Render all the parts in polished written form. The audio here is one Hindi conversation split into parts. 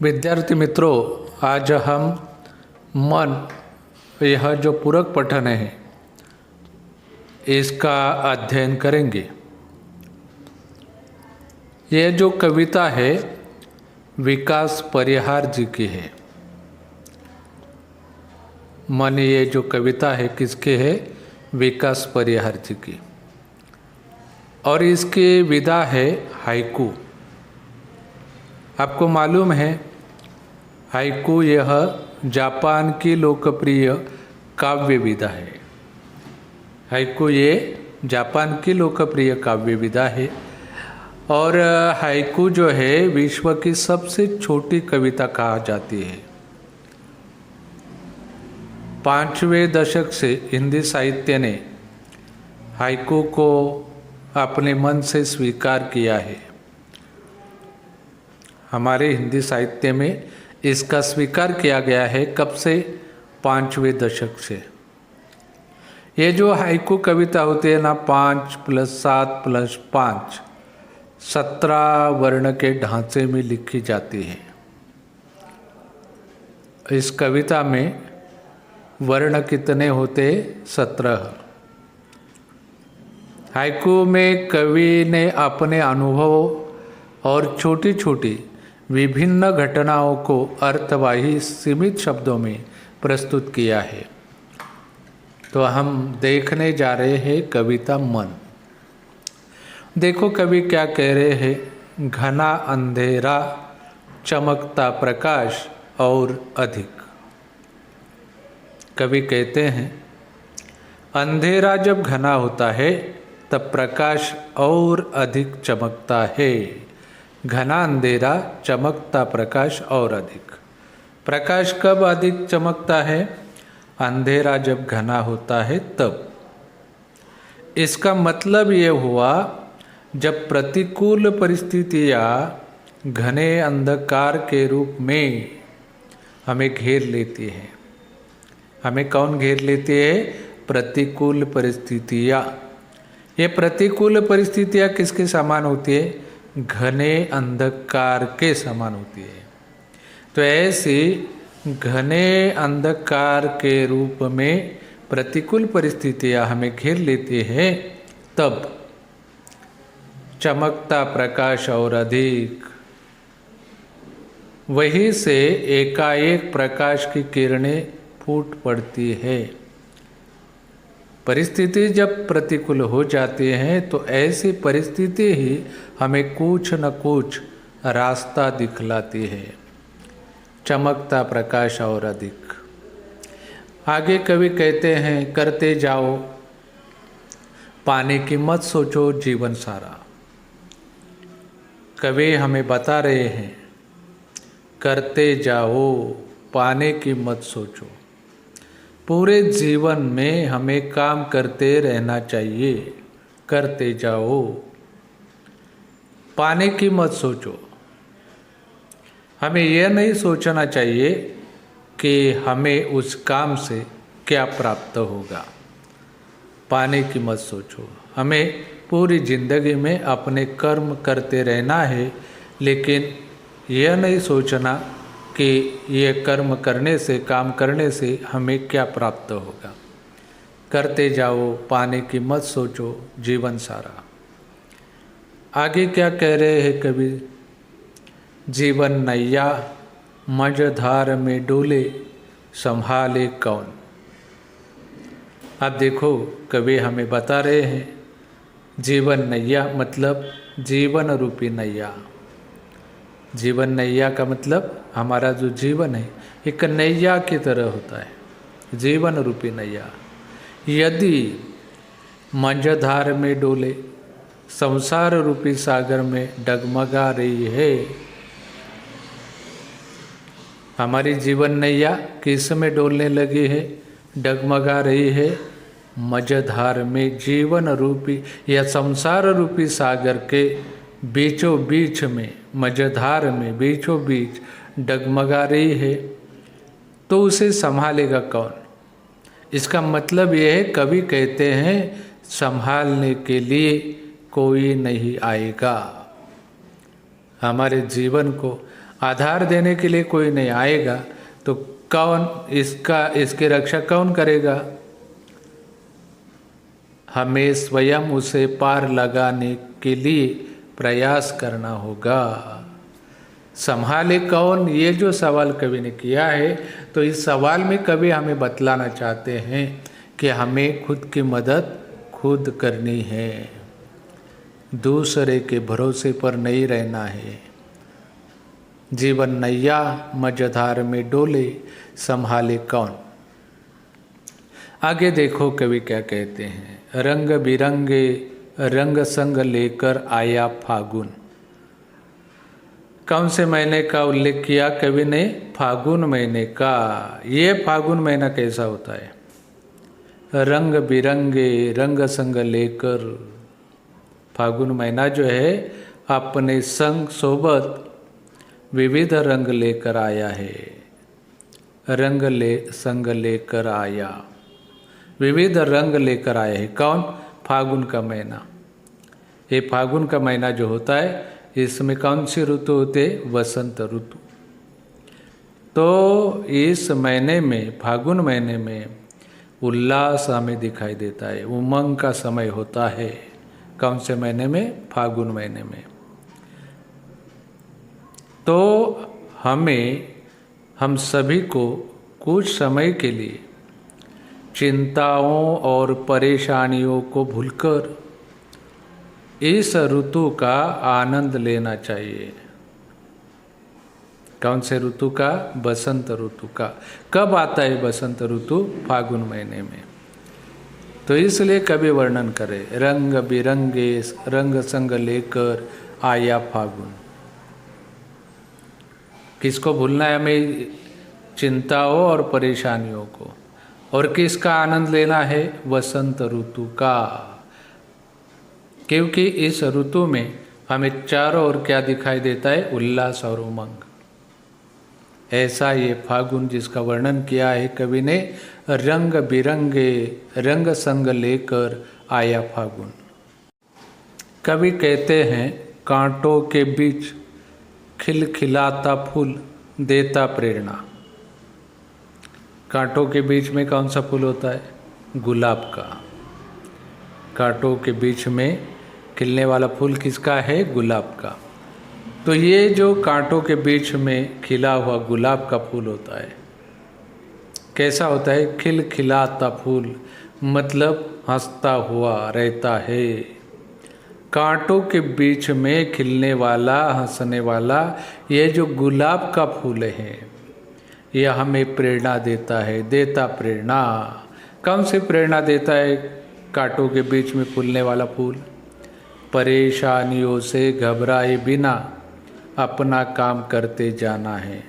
विद्यार्थी मित्रों, आज हम मन यह जो पूरक पठन है इसका अध्ययन करेंगे। यह जो कविता है विकास परिहार जी की है। मन ये जो कविता है किसके है? विकास परिहार जी की। और इसकी विधा है हाइकू। आपको मालूम है हाइकू यह जापान की लोकप्रिय काव्य विधा है। हाइकू ये जापान की लोकप्रिय काव्य विधा है और हाइकू जो है विश्व की सबसे छोटी कविता कहा जाती है। 5वें दशक से हिंदी साहित्य ने हाइकू को अपने मन से स्वीकार किया है। हमारे हिंदी साहित्य में इसका स्वीकार किया गया है। कब से? 5वें दशक से। ये जो हाइकू कविता होती है ना, 5 + 7 + 5 17 वर्ण के ढांचे में लिखी जाती है। इस कविता में वर्ण कितने होते? 17। हाइकू में कवि ने अपने अनुभव और छोटी छोटी विभिन्न घटनाओं को अर्थवाही सीमित शब्दों में प्रस्तुत किया है। तो हम देखने जा रहे हैं कविता मन। देखो कवि क्या कह रहे हैं। घना अंधेरा, चमकता प्रकाश और अधिक। कवि कहते हैं अंधेरा जब घना होता है तब प्रकाश और अधिक चमकता है। घना अंधेरा, चमकता प्रकाश और अधिक। प्रकाश कब अधिक चमकता है? अंधेरा जब घना होता है तब। इसका मतलब ये हुआ जब प्रतिकूल परिस्थितियाँ घने अंधकार के रूप में हमें घेर लेती हैं। हमें कौन घेर लेती है? प्रतिकूल परिस्थितियाँ। ये प्रतिकूल परिस्थितियाँ किसके समान होती है? घने अंधकार के समान होती है। तो ऐसी घने अंधकार के रूप में प्रतिकूल परिस्थितियाँ हमें घेर लेती हैं, तब चमकता प्रकाश और अधिक। वहीं से एकाएक प्रकाश की किरणें फूट पड़ती है। परिस्थिति जब प्रतिकूल हो जाती हैं तो ऐसी परिस्थिति ही हमें कुछ न कुछ रास्ता दिखलाती है। चमकता प्रकाश और अधिक। आगे कवि कहते हैं करते जाओ, पाने की मत सोचो जीवन सारा। कवि हमें बता रहे हैं करते जाओ, पाने की मत सोचो। पूरे जीवन में हमें काम करते रहना चाहिए। करते जाओ, पाने की मत सोचो। हमें यह नहीं सोचना चाहिए कि हमें उस काम से क्या प्राप्त होगा। पाने की मत सोचो। हमें पूरी जिंदगी में अपने कर्म करते रहना है, लेकिन यह नहीं सोचना कि ये कर्म करने से, काम करने से हमें क्या प्राप्त होगा। करते जाओ, पाने की मत सोचो जीवन सारा। आगे क्या कह रहे हैं कवि? जीवन नैया मझधार में डोले, संभाले कौन। अब देखो कवि हमें बता रहे हैं जीवन नैया मतलब जीवन रूपी नैया। जीवन नैया का मतलब हमारा जो जीवन है एक नैया की तरह होता है। जीवन रूपी नैया यदि मझधार में डोले, संसार रूपी सागर में डगमगा रही है। हमारी जीवन नैया किस में डोलने लगी है? डगमगा रही है मझधार में। जीवन रूपी या संसार रूपी सागर के बीचों बीच में, मझधार में बीचों बीच डगमगा रही है, तो उसे संभालेगा कौन? इसका मतलब यह है कवि कहते हैं संभालने के लिए कोई नहीं आएगा। हमारे जीवन को आधार देने के लिए कोई नहीं आएगा तो कौन इसकी रक्षा कौन करेगा? हमें स्वयं उसे पार लगाने के लिए प्रयास करना होगा। संभाले कौन, ये जो सवाल कवि ने किया है, तो इस सवाल में कवि हमें बतलाना चाहते हैं कि हमें खुद की मदद खुद करनी है, दूसरे के भरोसे पर नहीं रहना है। जीवन नैया मझधार में डोले, संभाले कौन। आगे देखो कवि क्या कहते हैं। रंग बिरंगे रंग संग लेकर आया फागुन। कौन से महीने का उल्लेख किया कवि ने? फागुन महीने का। ये फागुन महीना कैसा होता है? रंग बिरंगे रंग संग लेकर, फागुन महीना जो है अपने संग सोबत विविध रंग लेकर आया है। संग लेकर आया, विविध रंग लेकर आया है। कौन? फागुन का महीना। ये फागुन का महीना जो होता है, इसमें कौन सी ऋतु होते? वसंत ऋतु। तो इस महीने में, फागुन महीने में उल्लास हमें दिखाई देता है, उमंग का समय होता है। कौन से महीने में? फागुन महीने में। तो हम सभी को कुछ समय के लिए चिंताओं और परेशानियों को भूलकर इस ऋतु का आनंद लेना चाहिए। कौन से ऋतु का? बसंत ऋतु का। कब आता है बसंत ऋतु? फागुन महीने में। तो इसलिए कवि वर्णन करे, रंग बिरंगे रंग संग लेकर आया फागुन। किसको भूलना है हमें? चिंताओं और परेशानियों को। और किसका आनंद लेना है? वसंत ऋतु का। क्योंकि इस ऋतु में हमें चारों ओर क्या दिखाई देता है? उल्लास और उमंग। ऐसा ये फागुन जिसका वर्णन किया है कवि ने, रंग बिरंगे रंग संग लेकर आया फागुन। कवि कहते हैं, कांटों के बीच खिलखिलाता फूल देता प्रेरणा। कांटों के बीच में कौन सा फूल होता है? गुलाब का। कांटों के बीच में खिलने वाला फूल किसका है? गुलाब का। तो ये जो कांटों के बीच में खिला हुआ गुलाब का फूल होता है, कैसा होता है? खिलखिलाता फूल, मतलब हंसता हुआ रहता है। कांटों के बीच में खिलने वाला, हंसने वाला ये जो गुलाब का फूल है, यह हमें प्रेरणा देता है, देता प्रेरणा। कौन सी प्रेरणा देता है कांटों के बीच में फूलने वाला फूल? परेशानियों से घबराए बिना अपना काम करते जाना है।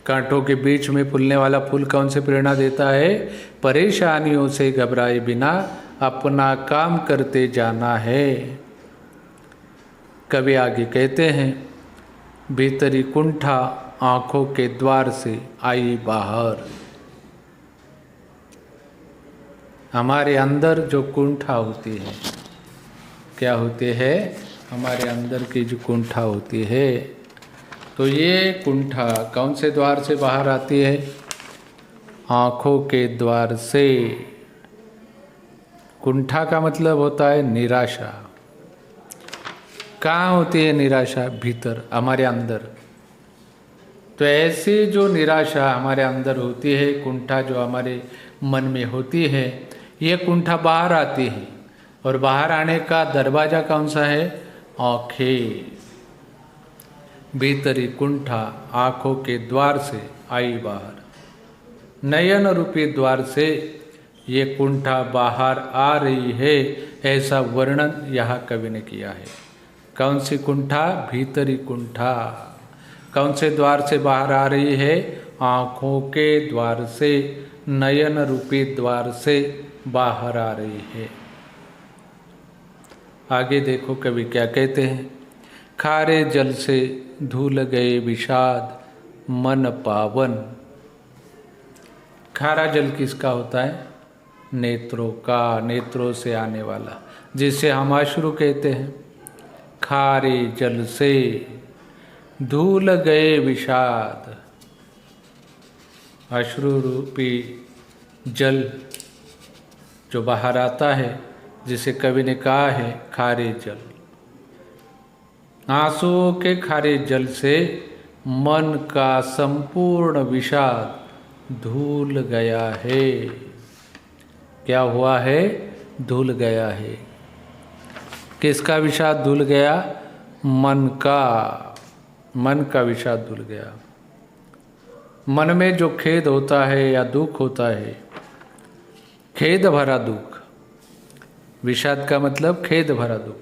कांटों के बीच में फूलने वाला फूल कौन सी प्रेरणा देता है? परेशानियों से घबराए बिना अपना काम करते जाना है। कवि आगे कहते हैं, भीतरी कुंठा आँखों के द्वार से आई बाहर। हमारे अंदर जो कुंठा होती है, क्या होती है? हमारे अंदर की जो कुंठा होती है, तो ये कुंठा कौन से द्वार से बाहर आती है? आँखों के द्वार से। कुंठा का मतलब होता है निराशा। कहाँ होती है निराशा? भीतर, हमारे अंदर। तो ऐसी जो निराशा हमारे अंदर होती है, कुंठा जो हमारे मन में होती है, ये कुंठा बाहर आती है। और बाहर आने का दरवाजा कौन सा है? आँखें। भीतरी कुंठा आँखों के द्वार से आई बाहर। नयन रूपी द्वार से ये कुंठा बाहर आ रही है, ऐसा वर्णन यहाँ कवि ने किया है। कौन सी कुंठा? भीतरी कुंठा। कौन से द्वार से बाहर आ रही है? आँखों के द्वार से, नयन रूपी द्वार से बाहर आ रही है। आगे देखो कवि क्या कहते हैं, खारे जल से धुल गए विषाद मन पावन। खारा जल किसका होता है? नेत्रों का, नेत्रों से आने वाला, जिसे हम अश्रु कहते हैं। खारे जल से धूल गए विषाद, अश्रु रूपी जल जो बाहर आता है, जिसे कवि ने कहा है खारे जल। आंसुओं के खारे जल से मन का संपूर्ण विषाद धुल गया है। क्या हुआ है? धुल गया है। किसका विषाद धुल गया? मन का विषाद धुल गया। मन में जो खेद होता है या दुख होता है, खेद भरा दुख, विषाद का मतलब खेद भरा दुख,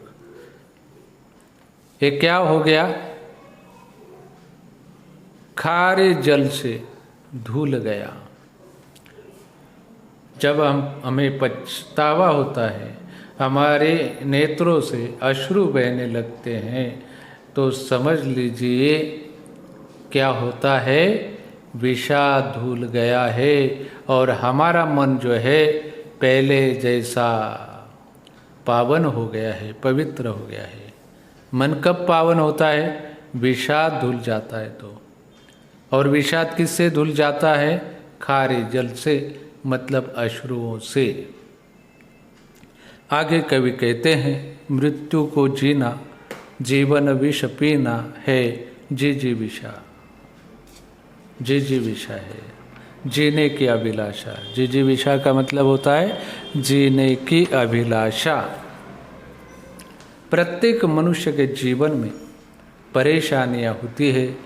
ये क्या हो गया? खारे जल से धुल गया। जब हमें पछतावा होता है, हमारे नेत्रों से अश्रु बहने लगते हैं, तो समझ लीजिए क्या होता है? विषाद धुल गया है और हमारा मन जो है पहले जैसा पावन हो गया है, पवित्र हो गया है। मन कब पावन होता है? विषाद धुल जाता है तो। और विषाद किससे धुल जाता है? खारे जल से, मतलब अश्रुओं से। आगे कवि कहते हैं, मृत्यु को जीना जीवन विष पीना है, जी विषा। जी विषा है जीने की अभिलाषा। जी विषा का मतलब होता है जीने की अभिलाषा। प्रत्येक मनुष्य के जीवन में परेशानियां होती है,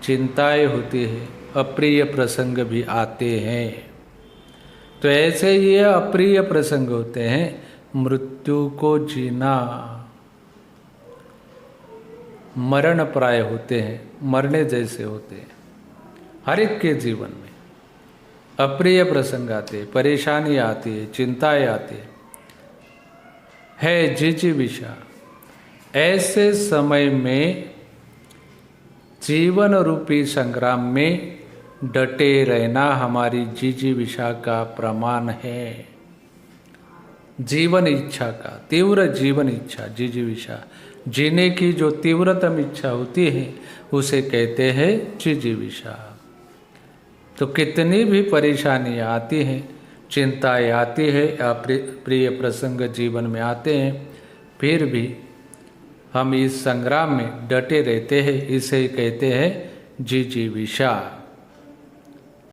चिंताएं होती है, अप्रिय प्रसंग भी आते हैं। तो ऐसे ये अप्रिय प्रसंग होते हैं, मृत्यु को जीना, मरण प्राय होते हैं, मरने जैसे होते हैं। हर एक के जीवन में अप्रिय प्रसंग आते हैं, परेशानी आती है, चिंताएं आती है जी विषा। ऐसे समय में जीवन रूपी संग्राम में डटे रहना हमारी जी विषा का प्रमाण है। जीवन इच्छा का, तीव्र जीवन इच्छा, जी विषा, जीने की जो तीव्रतम इच्छा होती है उसे कहते हैं जी विषा। तो कितनी भी परेशानियां आती हैं, चिंताएं आती है, प्रिय प्रसंग जीवन में आते हैं, फिर भी हम इस संग्राम में डटे रहते हैं, इसे कहते हैं जी विषा।